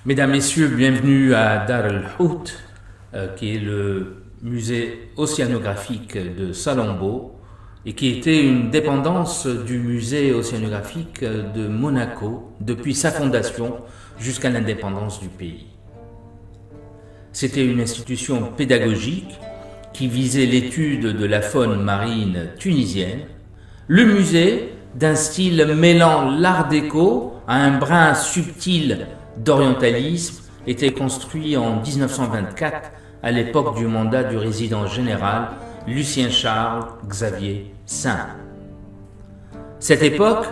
Mesdames, Messieurs, bienvenue à Dar el-Hout, qui est le musée océanographique de Salammbô et qui était une dépendance du musée océanographique de Monaco depuis sa fondation jusqu'à l'indépendance du pays. C'était une institution pédagogique qui visait l'étude de la faune marine tunisienne. Le musée, d'un style mêlant l'art déco à un brin subtil d'orientalisme, était construit en 1924 à l'époque du mandat du résident général Lucien Charles Xavier Saint. Cette époque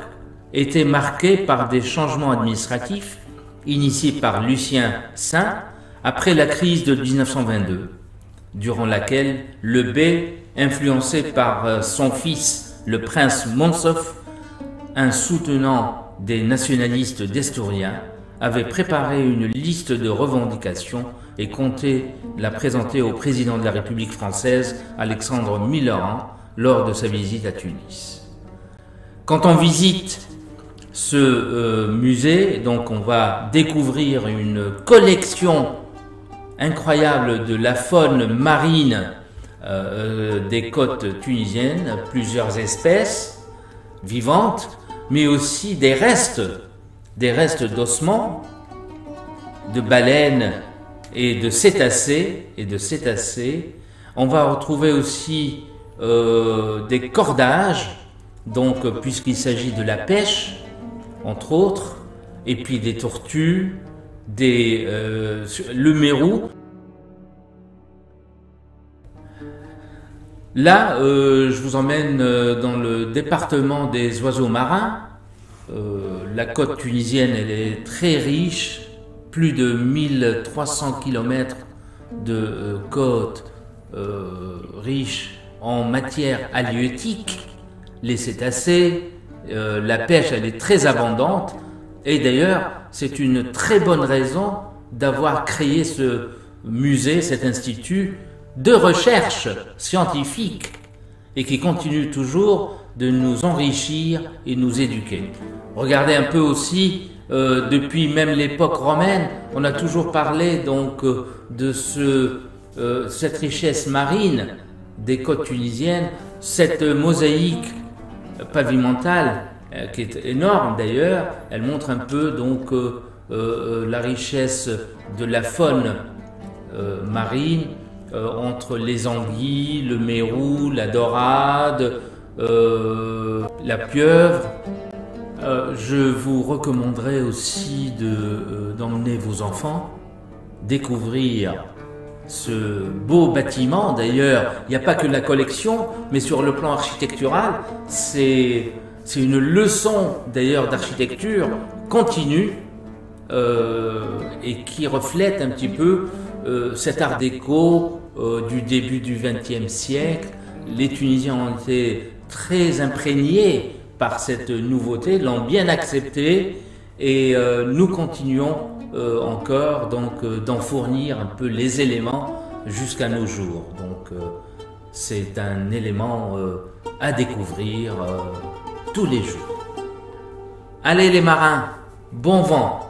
était marquée par des changements administratifs initiés par Lucien Saint après la crise de 1922, durant laquelle le bey, influencé par son fils le prince Moncef, un soutenant des nationalistes destouriens, avait préparé une liste de revendications et comptait la présenter au président de la République française, Alexandre Mitterrand, lors de sa visite à Tunis. Quand on visite ce musée, donc on va découvrir une collection incroyable de la faune marine des côtes tunisiennes, plusieurs espèces vivantes, mais aussi des restes d'ossements, de baleines et de cétacés. On va retrouver aussi des cordages, donc puisqu'il s'agit de la pêche, entre autres, et puis des tortues, le mérou. Là, je vous emmène dans le département des oiseaux marins. La côte tunisienne, elle est très riche, plus de 1300 km de côte riche en matière halieutique, les cétacés, la pêche, elle est très abondante. Et d'ailleurs, c'est une très bonne raison d'avoir créé ce musée, cet institut de recherche scientifique et qui continue toujours de nous enrichir et nous éduquer. Regardez un peu aussi, depuis même l'époque romaine, on a toujours parlé donc de cette richesse marine des côtes tunisiennes, cette mosaïque pavimentale qui est énorme d'ailleurs. Elle montre un peu donc la richesse de la faune marine entre les anguilles, le mérou, la dorade, la pieuvre. Je vous recommanderais aussi d'emmener vos enfants découvrir ce beau bâtiment. D'ailleurs, il n'y a pas que la collection, mais sur le plan architectural, c'est une leçon d'ailleurs d'architecture continue et qui reflète un petit peu cet art déco du début du XXe siècle. Les Tunisiens ont été très imprégnés par cette nouveauté, l'ont bien acceptée et nous continuons encore donc d'en fournir un peu les éléments jusqu'à nos jours. Donc c'est un élément à découvrir tous les jours. Allez les marins, bon vent!